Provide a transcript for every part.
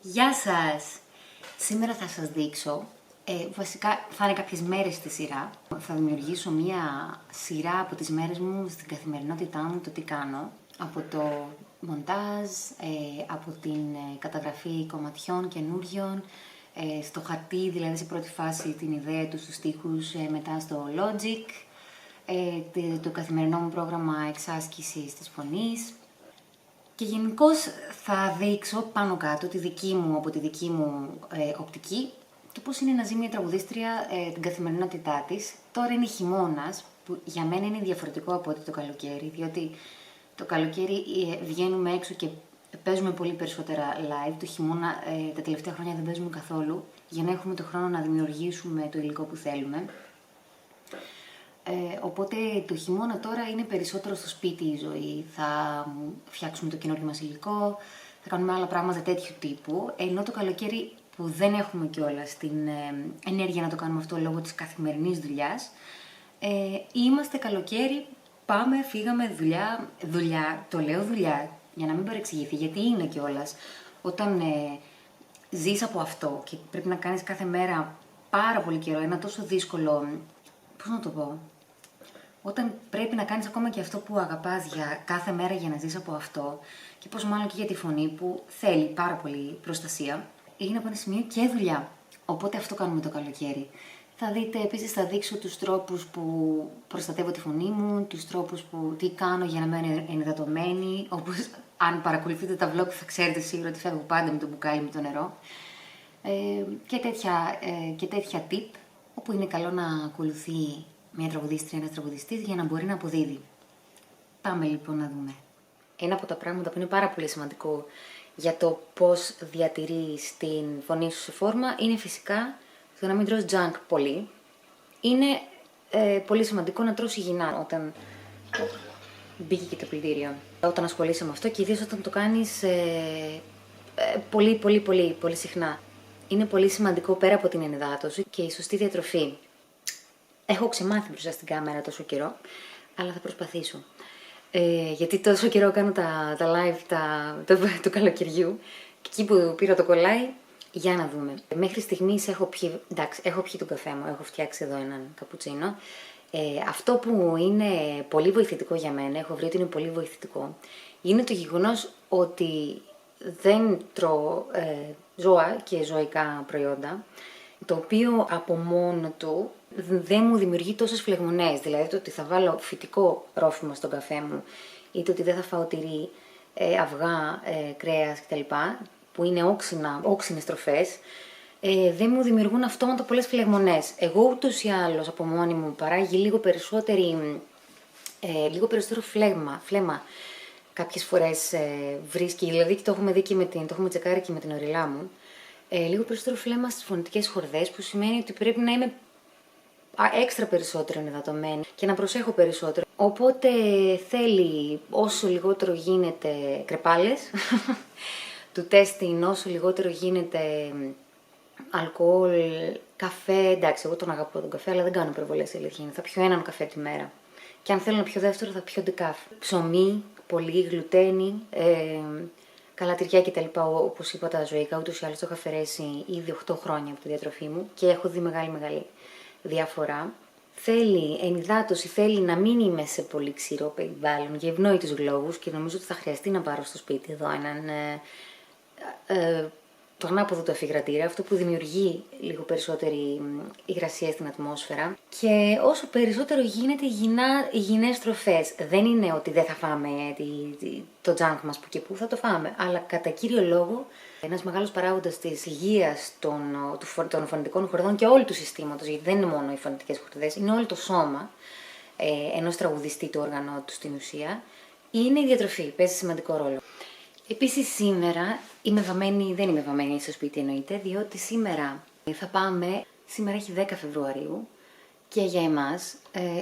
Γεια σας! Σήμερα θα σας δείξω, βασικά θα είναι κάποιες μέρες στη σειρά. Θα δημιουργήσω μία σειρά από τις μέρες μου στην καθημερινότητά μου, το τι κάνω. Από το μοντάζ, από την καταγραφή κομματιών καινούριων, στο χαρτί, δηλαδή σε πρώτη φάση την ιδέα του στους στίχους, μετά στο Logic, το καθημερινό μου πρόγραμμα εξάσκησης της φωνής. Και γενικώς θα δείξω πάνω κάτω από τη δική μου οπτική το πώς είναι να ζει μια τραγουδίστρια την καθημερινότητά της. Τώρα είναι χειμώνας, που για μένα είναι διαφορετικό από ότι το καλοκαίρι, διότι το καλοκαίρι βγαίνουμε έξω και παίζουμε πολύ περισσότερα live. Το χειμώνα τα τελευταία χρόνια δεν παίζουμε καθόλου, για να έχουμε το χρόνο να δημιουργήσουμε το υλικό που θέλουμε. Οπότε το χειμώνα τώρα είναι περισσότερο στο σπίτι η ζωή. Θα φτιάξουμε το καινούργιο μας υλικό, θα κάνουμε άλλα πράγματα τέτοιου τύπου. Ενώ το καλοκαίρι που δεν έχουμε κιόλας την ενέργεια να το κάνουμε αυτό λόγω της καθημερινής δουλειάς, είμαστε καλοκαίρι, πάμε, φύγαμε, δουλειά, το λέω δουλειά για να μην παρεξηγηθεί, γιατί είναι κιόλας. Όταν ζεις από αυτό και πρέπει να κάνεις κάθε μέρα πάρα πολύ καιρό, ένα τόσο δύσκολο, πώς να το πω, όταν πρέπει να κάνεις ακόμα και αυτό που αγαπάς για κάθε μέρα για να ζεις από αυτό, και πόσο μάλλον και για τη φωνή που θέλει πάρα πολύ προστασία, είναι από ένα σημείο και δουλειά. Οπότε αυτό κάνουμε το καλοκαίρι. Θα δείτε, επίσης θα δείξω τους τρόπους που προστατεύω τη φωνή μου, τους τρόπους που τι κάνω για να μένω ενυδατωμένη, όπως αν παρακολουθείτε τα vlog θα ξέρετε σίγουρα ότι φεύγω πάντα με το μπουκάλι με το νερό. Και τέτοια tip, όπου είναι καλό να ακολουθεί μια τραγουδίστρια, ένας τραγουδιστής για να μπορεί να αποδίδει. Πάμε λοιπόν να δούμε. Ένα από τα πράγματα που είναι πάρα πολύ σημαντικό για το πώς διατηρείς την φωνή σου σε φόρμα είναι φυσικά το να μην τρως junk πολύ. Είναι πολύ σημαντικό να τρως υγιεινά όταν μπήκε και το πλυντήριο. Όταν ασχολείσαι με αυτό και ιδίως όταν το κάνεις πολύ συχνά. Είναι πολύ σημαντικό πέρα από την ενυδάτωση και η σωστή διατροφή. Έχω ξεμάθει μπροστά στην κάμερα τόσο καιρό, αλλά θα προσπαθήσω. Γιατί τόσο καιρό κάνω τα live του καλοκαιριού και εκεί που πήρα το κολλάι, για να δούμε. Μέχρι στιγμής έχω πιει τον καφέ μου, έχω φτιάξει εδώ έναν καπουτσίνο. Αυτό που είναι πολύ βοηθητικό για μένα, έχω βρει ότι είναι πολύ βοηθητικό, είναι το γεγονός ότι δεν τρώω ζώα και ζωικά προϊόντα, το οποίο από μόνο του δεν μου δημιουργεί τόσες φλεγμονές. Δηλαδή το ότι θα βάλω φυτικό ρόφημα στον καφέ μου ή το ότι δεν θα φάω τυρί, αυγά, κρέας κτλ. Που είναι όξινες τροφές, δεν μου δημιουργούν αυτόματα πολλές φλεγμονές. Εγώ ούτως ή άλλως από μόνη μου παράγει λίγο περισσότερο φλέγμα. Κάποιες φορές βρίσκει, δηλαδή το έχουμε τσεκάρει και με την ορειλά μου, λίγο περισσότερο φλέμα στις φωνητικές χορδές, που σημαίνει ότι πρέπει να είμαι έξτρα περισσότερο ενυδατωμένη και να προσέχω περισσότερο. Οπότε θέλει όσο λιγότερο γίνεται κρεπάλες, του τέστην όσο λιγότερο γίνεται αλκοόλ, καφέ. Εντάξει, εγώ τον αγαπώ τον καφέ, αλλά δεν κάνω υπερβολές, η αλήθεια είναι. Θα πιω έναν καφέ τη μέρα. Και αν θέλω να πιω δεύτερο, θα πιω ντεκάφ. Ψωμί, πολύ γλουτένι, καλά τυριά κτλ. Όπως είπα, τα ζωικά ούτως ή άλλως το έχω αφαιρέσει ήδη 8 χρόνια από τη διατροφή μου και έχω δει μεγάλη διαφορά. Θέλει ενυδάτωση, θέλει να μην είμαι σε πολύ ξηρό περιβάλλον για ευνόητους λόγους και νομίζω ότι θα χρειαστεί να πάρω στο σπίτι εδώ έναν το ανάποδο του αφιγρατήρα, αυτό που δημιουργεί λίγο περισσότερη υγρασία στην ατμόσφαιρα. Και όσο περισσότερο γίνεται υγιεινές τροφές. Δεν είναι ότι δεν θα φάμε το junk μας που και που, θα το φάμε. Αλλά κατά κύριο λόγο, ένας μεγάλος παράγοντας της υγείας των φωνητικών χορδών και όλου του συστήματος, γιατί δεν είναι μόνο οι φωνητικές χορδές, είναι όλο το σώμα ενός τραγουδιστή, του όργανο του στην ουσία, είναι η διατροφή, παίζει σημαντικό ρόλο. Επίσης σήμερα δεν είμαι βαμμένη στο σπίτι εννοείται, διότι σήμερα έχει 10 Φεβρουαρίου και για εμάς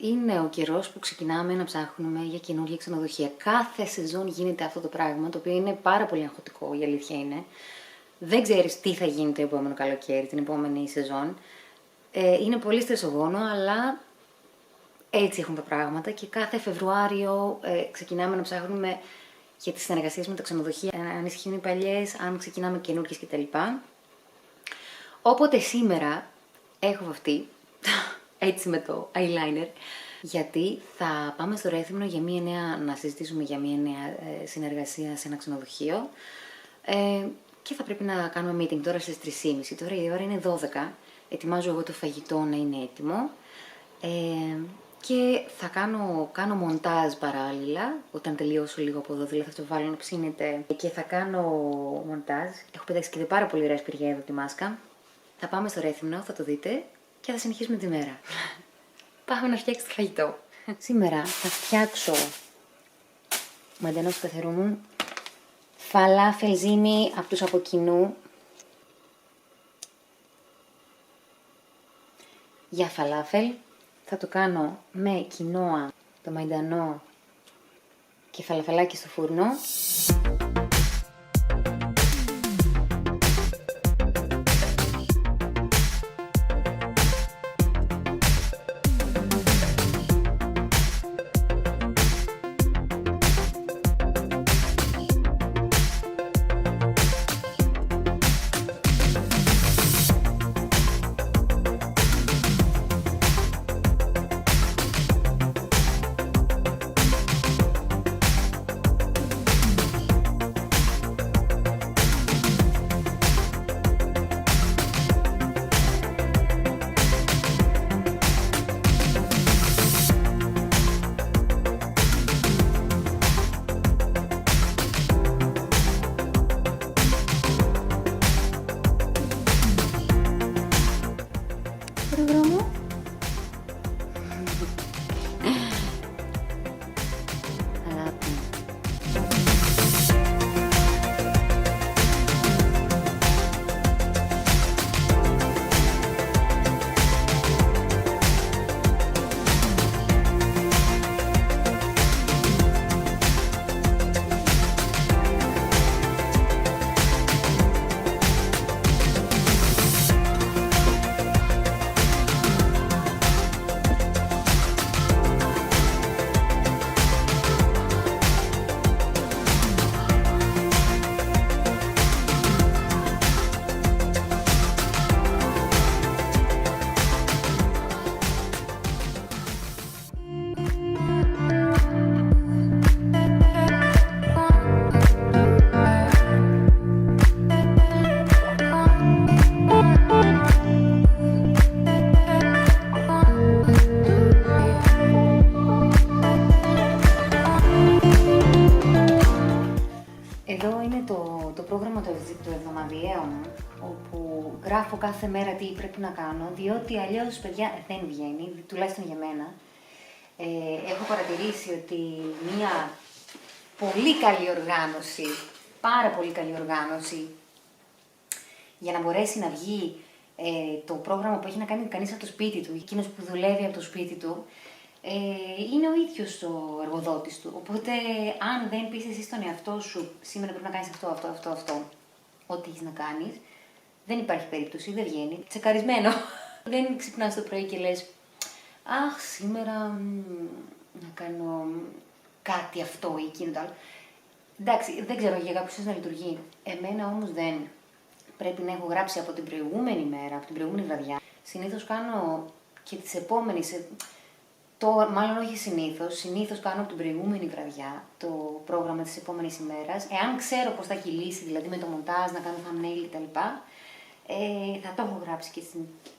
είναι ο καιρός που ξεκινάμε να ψάχνουμε για καινούργια ξενοδοχεία. Κάθε σεζόν γίνεται αυτό το πράγμα, το οποίο είναι πάρα πολύ αγχωτικό, η αλήθεια είναι. Δεν ξέρεις τι θα γίνει το επόμενο καλοκαίρι, την επόμενη σεζόν. Είναι πολύ στρεσογόνο, αλλά έτσι έχουν τα πράγματα και κάθε Φεβρουάριο ξεκινάμε να ψάχνουμε για τις συνεργασίες με τα ξενοδοχεία, αν ισχύουν οι παλιές, αν ξεκινάμε καινούργιες κτλ. Οπότε σήμερα έχω βαφτεί, έτσι με το eyeliner, γιατί θα πάμε στο Ρέθυμνο για να συζητήσουμε για μια νέα συνεργασία σε ένα ξενοδοχείο και θα πρέπει να κάνουμε meeting τώρα στις 3.30. Τώρα η ώρα είναι 12, ετοιμάζω εγώ το φαγητό να είναι έτοιμο και θα κάνω μοντάζ παράλληλα, όταν τελειώσω λίγο από εδώ, δηλαδή θα το βάλω να ψήνεται και θα κάνω μοντάζ. Έχω πετάξει και πάρα πολύ ωραία σπηριά εδώ τη μάσκα. Θα πάμε στο Ρέθυμνο, θα το δείτε και θα συνεχίσουμε τη μέρα. Πάμε να φτιάξω το φαγητό. Σήμερα θα φτιάξω με εντενό του πεθερού μου φαλάφελ ζύμη από τους από κοινού. Για φαλάφελ θα το κάνω με κοινόα, το μαϊντανό και φαλαφελάκι στο φούρνο. Το πρόγραμμα του εβδομαδιαίου μου, όπου γράφω κάθε μέρα τι πρέπει να κάνω, διότι αλλιώς, παιδιά, δεν βγαίνει, τουλάχιστον για μένα. Έχω παρατηρήσει ότι μια πολύ καλή οργάνωση, πάρα πολύ καλή οργάνωση, για να μπορέσει να βγει το πρόγραμμα που έχει να κάνει κανείς από το σπίτι του, εκείνος που δουλεύει από το σπίτι του, είναι ο ίδιος ο εργοδότης του. Οπότε, αν δεν πεις εσύ στον εαυτό σου, σήμερα πρέπει να κάνεις αυτό, ό,τι έχεις να κάνεις, δεν υπάρχει περίπτωση, δεν βγαίνει. Τσεκαρισμένο. Δεν ξυπνάς το πρωί και λες, αχ, σήμερα να κάνω κάτι αυτό ή εκείνο το άλλο. Εντάξει, δεν ξέρω, για κάποιους να λειτουργεί. Εμένα όμως δεν. Πρέπει να έχω γράψει από την προηγούμενη μέρα, από την προηγούμενη βραδιά. Συνήθως κάνω και τις επόμενες. Μάλλον όχι συνήθως κάνω από την προηγούμενη βραδιά το πρόγραμμα της επόμενης ημέρας. Εάν ξέρω πώς θα κυλήσει, δηλαδή με το μοντάζ, να κάνω thumbnail κτλ. Θα το έχω γράψει και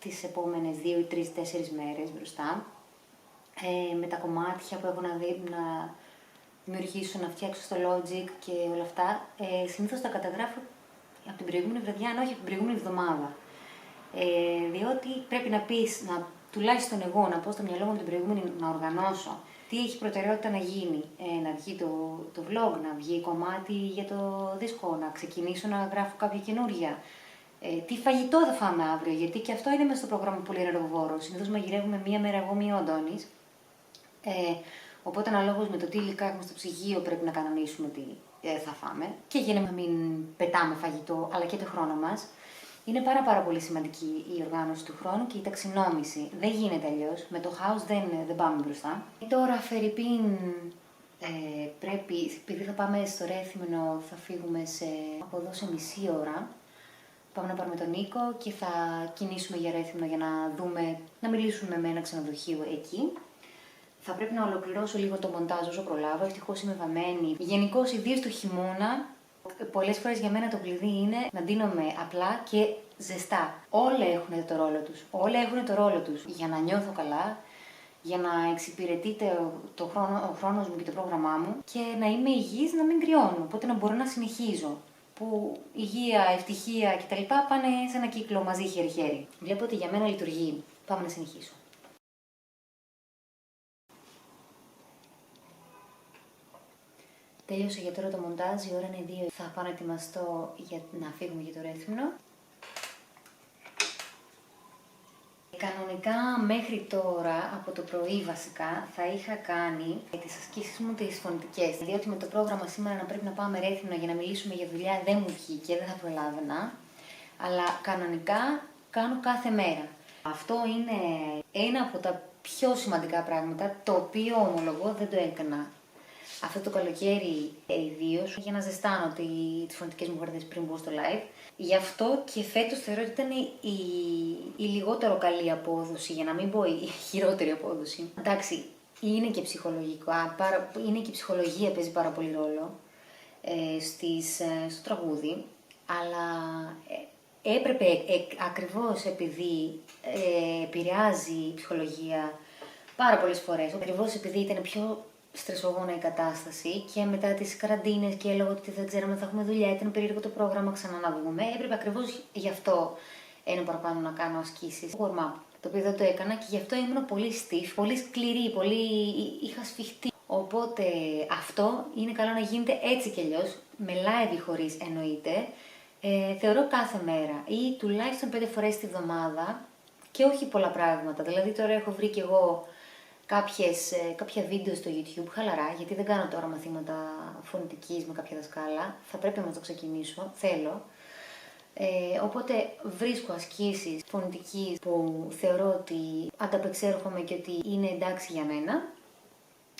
τις επόμενες 2 ή 3-4 μέρες μπροστά. Με τα κομμάτια που έχω να δημιουργήσω, να φτιάξω στο Logic και όλα αυτά. Συνήθως τα καταγράφω από την προηγούμενη βραδιά, αν όχι από την προηγούμενη εβδομάδα. Διότι πρέπει να πεις, τουλάχιστον εγώ να πω στο μυαλό μου την προηγούμενη να οργανώσω τι έχει προτεραιότητα να γίνει. Να βγει το vlog, να βγει κομμάτι για το δίσκο, να ξεκινήσω να γράφω κάποια καινούργια. Τι φαγητό θα φάμε αύριο, γιατί και αυτό είναι μέσα στο πρόγραμμα πολύ ενεργοβόρο. Συνήθως μαγειρεύουμε μία μέρα εγώ, μία ο Αντώνης. Οπότε αναλόγως με το τι υλικά έχουμε στο ψυγείο πρέπει να κανονίσουμε τι θα φάμε. Και για να μην πετάμε φαγητό, αλλά και το χρόνο μας. Είναι πάρα πολύ σημαντική η οργάνωση του χρόνου και η ταξινόμηση. Δεν γίνεται αλλιώς. Με το house δεν πάμε μπροστά. Τώρα, φερειπίν, Πρέπει, επειδή θα πάμε στο Ρέθυμνο, θα φύγουμε από εδώ σε μισή ώρα. Πάμε να πάρουμε τον Νίκο και θα κινήσουμε για Ρέθυμνο για να μιλήσουμε με ένα ξενοδοχείο εκεί. Θα πρέπει να ολοκληρώσω λίγο το μοντάζ όσο προλάβω. Ευτυχώς είμαι βαμμένη. Γενικώς, ιδίως το χειμώνα, πολλές φορές για μένα το κλειδί είναι να ντύνομαι απλά και ζεστά. Όλα έχουν το ρόλο τους. Όλα έχουν το ρόλο τους για να νιώθω καλά, για να εξυπηρετείται ο χρόνος μου και το πρόγραμμά μου και να είμαι υγιής, να μην κρυώνω. Οπότε να μπορώ να συνεχίζω. Που υγεία, ευτυχία κτλ. Πάνε σε ένα κύκλο μαζί χέρι-χέρι. Βλέπω ότι για μένα λειτουργεί. Πάμε να συνεχίσω. Τέλειωσα για τώρα το μοντάζ, η ώρα είναι 2. Θα πάω να ετοιμαστώ για να φύγουμε για το Ρέθυμνο. Κανονικά μέχρι τώρα, από το πρωί βασικά, θα είχα κάνει τις ασκήσεις μου τις φωνητικές. Διότι με το πρόγραμμα σήμερα να πρέπει να πάμε Ρέθυμνο για να μιλήσουμε για δουλειά δεν μου βγήκε, δεν θα προλάβαινα. Αλλά κανονικά κάνω κάθε μέρα. Αυτό είναι ένα από τα πιο σημαντικά πράγματα, το οποίο ομολογώ δεν το έκανα αυτό το καλοκαίρι ιδίως, για να ζεστάνω τις φωνητικές μου γαρδές πριν μπω στο live. Γι' αυτό και φέτος θεωρώ ότι ήταν η λιγότερο καλή απόδοση, για να μην πω η χειρότερη απόδοση. Εντάξει, είναι και ψυχολογικά, είναι και η ψυχολογία παίζει πάρα πολύ ρόλο στο τραγούδι, αλλά έπρεπε ακριβώς επειδή επηρεάζει η ψυχολογία πάρα πολλές φορές, ακριβώς επειδή ήταν πιο στρεσογόνα η κατάσταση και μετά τις καραντίνες και λόγω ότι δεν ξέραμε αν θα έχουμε δουλειά, ήταν περίεργο το πρόγραμμα, ξανά να βγούμε. Έπρεπε ακριβώς γι' αυτό ένα παραπάνω να κάνω ασκήσεις. Warm-up, το οποίο δεν το έκανα και γι' αυτό ήμουν πολύ stiff, πολύ σκληρή, είχα σφιχτεί. Οπότε αυτό είναι καλό να γίνεται έτσι κι αλλιώς, με live ή χωρίς εννοείται. Θεωρώ κάθε μέρα ή τουλάχιστον 5 φορές τη βδομάδα και όχι πολλά πράγματα. Δηλαδή τώρα έχω βρει κι εγώ κάποια βίντεο στο YouTube χαλαρά, γιατί δεν κάνω τώρα μαθήματα φωνητικής με κάποια δασκάλα, θα πρέπει να το ξεκινήσω, θέλω. Οπότε βρίσκω ασκήσεις φωνητικής που θεωρώ ότι ανταπεξέρχομαι και ότι είναι εντάξει για μένα,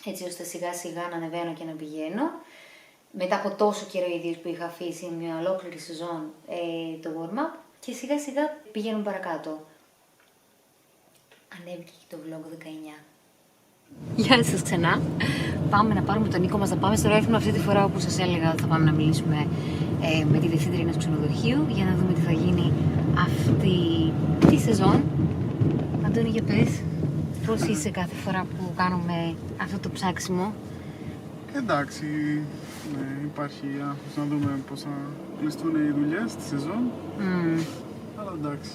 έτσι ώστε σιγά σιγά να ανεβαίνω και να πηγαίνω. Μετά από τόσο καιρό ιδίως που είχα αφήσει μια ολόκληρη σεζόν το warm-up και σιγά σιγά πηγαίνουμε παρακάτω. Ανέβηκε και το vlog 19. Γεια σας ξανά. Πάμε να πάρουμε τον Νίκο μας, να πάμε στο Ρέθυμνο αυτή τη φορά, όπως σας έλεγα, θα πάμε να μιλήσουμε με τη διευθύντρια ενός ξενοδοχείου για να δούμε τι θα γίνει αυτή τη σεζόν. Αντώνη, για πες, πώς είσαι κάθε φορά που κάνουμε αυτό το ψάξιμο? Εντάξει, ναι, υπάρχει άγχος να δούμε πώς θα κλειστούν οι δουλειές στη σεζόν. Αλλά εντάξει,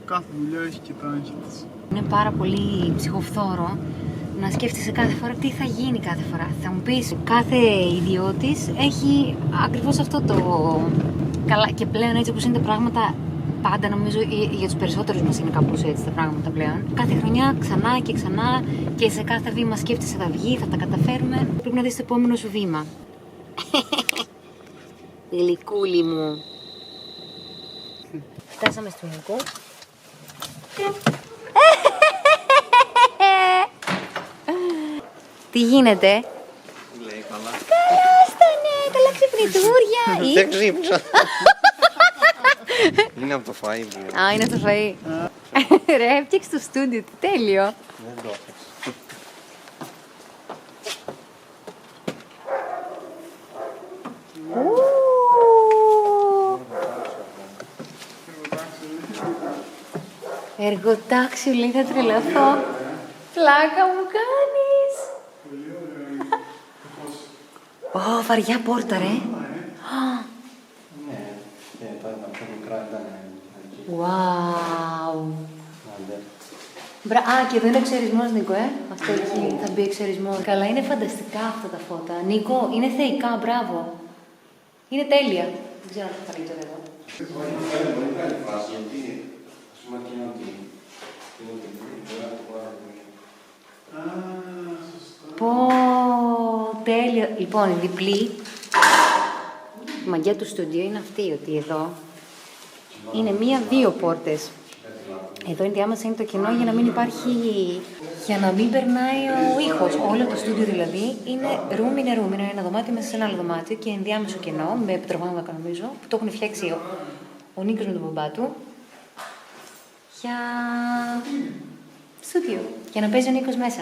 κάθε δουλειά έχει και τα άγχη της. Είναι πάρα πολύ ψυχοφθόρο να σκέφτεσαι κάθε φορά τι θα γίνει κάθε φορά. Θα μου πεις, κάθε ιδιώτης έχει ακριβώς αυτό το... Καλά, και πλέον έτσι όπως είναι τα πράγματα, πάντα νομίζω για τους περισσότερους μας είναι κάπως έτσι τα πράγματα πλέον. Κάθε χρονιά ξανά και ξανά και σε κάθε βήμα σκέφτεσαι θα βγει, θα τα καταφέρουμε. Πρέπει να δεις το επόμενο σου βήμα. Γλυκούλη μου. Φτάσαμε στο Νίκο. Τι γίνεται? Λέει καλά. Κάστανε, καλά ξυπνητούρια. Δεν ξύπνησα. Είναι από το φαΐ. Α, είναι από το φαΐ. Ρε, έφτιαξε το στούντιο, τέλειο. Δεν το έφτιαξα. Εργοτάξιο, λέει, θα τρελαθώ. Πλάκα μου κάνεις. Ω, βαριά πόρτα, ρε. Ναι, τα πιο μικρά ήταν. Wow. Α, και εδώ είναι εξαιρισμός, Νίκο, Αυτό εκεί θα μπει εξαιρισμός. Καλά, είναι φανταστικά αυτά τα φώτα. Νίκο, είναι θεϊκά, μπράβο. Είναι τέλεια. Δεν ξέρω αν θα καλύτερα εδώ. Είναι πολύ καλή φάση, γιατί ας πούμε και είναι ότι Πω, τέλειο. Λοιπόν, η διπλή η μαγιά του στούντιο είναι αυτή, ότι εδώ είναι μία-δύο πόρτες. Εδώ ενδιάμεσα είναι το κοινό για να μην υπάρχει Για να μην περνάει ο ήχος. Όλο το στούντιο δηλαδή είναι room in a room. Είναι ένα δωμάτιο μέσα σε ένα άλλο δωμάτιο και ενδιάμεσο κενό, με επιτρογράμματα νομίζω, που το έχουν φτιάξει ο Νίκος με τον μπαμπά του. Για στούντιο. Για να παίζει ο Νίκος μέσα.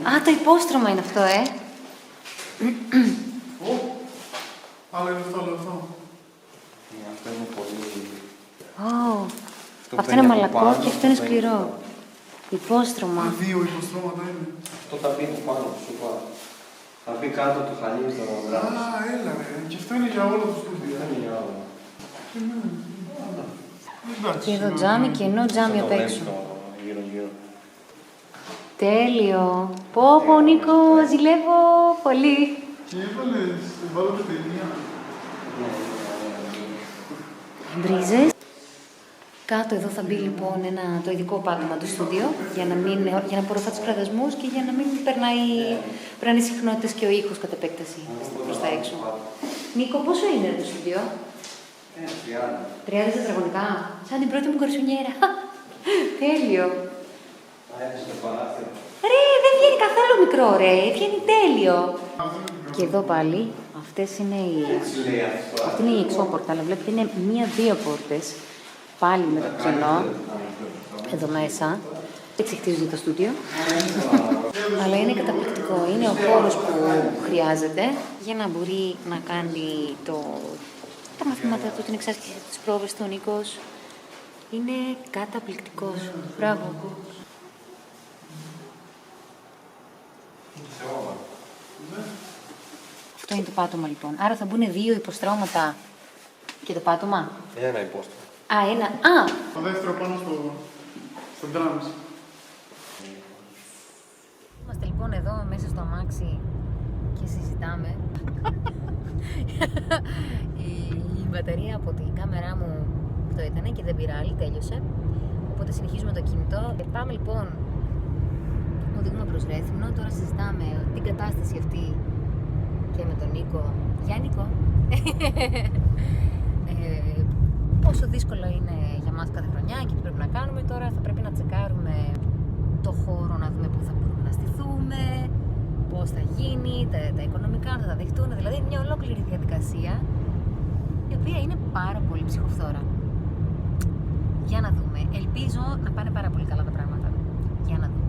Α, το υπόστρωμα είναι αυτό, Άλλο είναι αυτό, άλλο αυτό. Αυτό είναι πολύ... Αυτό είναι μαλακό και αυτό είναι σκληρό. Υπόστρωμα. Δύο υποστρώματα είναι. Αυτό θα μπει πάνω, σου είπα. Θα μπει κάτω το χαλί στο γράμμα. Α, έλα ρε. Και αυτό είναι για όλο το στούντιο. Δεν είναι για όλα. Εντάξει. Και εδώ τζάμι και ενώ τζάμι απ' έξω. Γύρω-γύρω. Τέλειο. Πω, Νίκο, ζηλεύω πολύ. Και βάλατε ταινία. Μπρίζες. Κάτω εδώ θα μπει λοιπόν το ειδικό πάτωμα του στούντιο για να απορροφά τους κραδασμούς και για να μην περνάει οι συχνότητες και ο ήχος κατ' επέκταση προς τα έξω. Νίκο, πόσο είναι το στούντιο? 30 τετραγωνικά. Σαν την πρώτη μου καρσουνιέρα. Τέλειο. Ρε, δεν βγαίνει καθόλου μικρό, ρε. Βγαίνει τέλειο. Και εδώ πάλι, αυτή είναι η εξώπορτα, αλλά βλέπετε είναι μία-δύο πόρτες. Πάλι με το κενό, εδώ μέσα. Έτσι χτίζονται το στούντιο. Αλλά είναι καταπληκτικό. Είναι ο χώρος που χρειάζεται για να μπορεί να κάνει τα μαθήματα του, την εξάσκηση της πρόβες του ο Νίκος. Είναι καταπληκτικός. Μπράβο. Αυτό είναι το πάτωμα λοιπόν. Άρα θα μπουν δύο υποστρώματα και το πάτωμα. Ένα υπόστρωμα. Ένα. Το δεύτερο πάνω στο drums. Είμαστε λοιπόν εδώ μέσα στο αμάξι και συζητάμε. Η μπαταρία από την κάμερά μου αυτό ήταν και δεν πήρα άλλη, τέλειωσε. Οπότε συνεχίζουμε το κινητό. Πάμε λοιπόν, οδηγούμε προς Ρέθυμνο. Τώρα συζητάμε την κατάσταση αυτή και με τον Νίκο. Γεια Νίκο! Πόσο δύσκολο είναι για μας κάθε χρονιά και τι πρέπει να κάνουμε. Τώρα θα πρέπει να τσεκάρουμε το χώρο, να δούμε πού θα μπορούμε να στηθούμε, πώς θα γίνει, τα οικονομικά, αν θα τα δεχτούν. Δηλαδή μια ολόκληρη διαδικασία η οποία είναι πάρα πολύ ψυχοφθόρα. Για να δούμε. Ελπίζω να πάνε πάρα πολύ καλά τα πράγματα. Για να δούμε.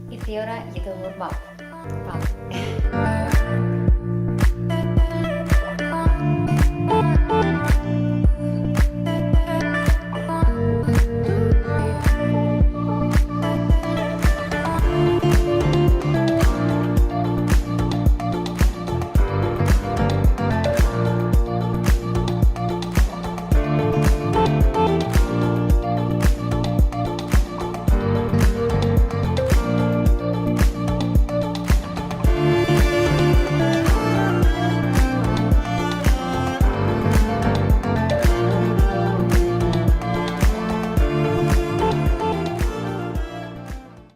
Ήρθε η ώρα για το warm-up. Πάμε.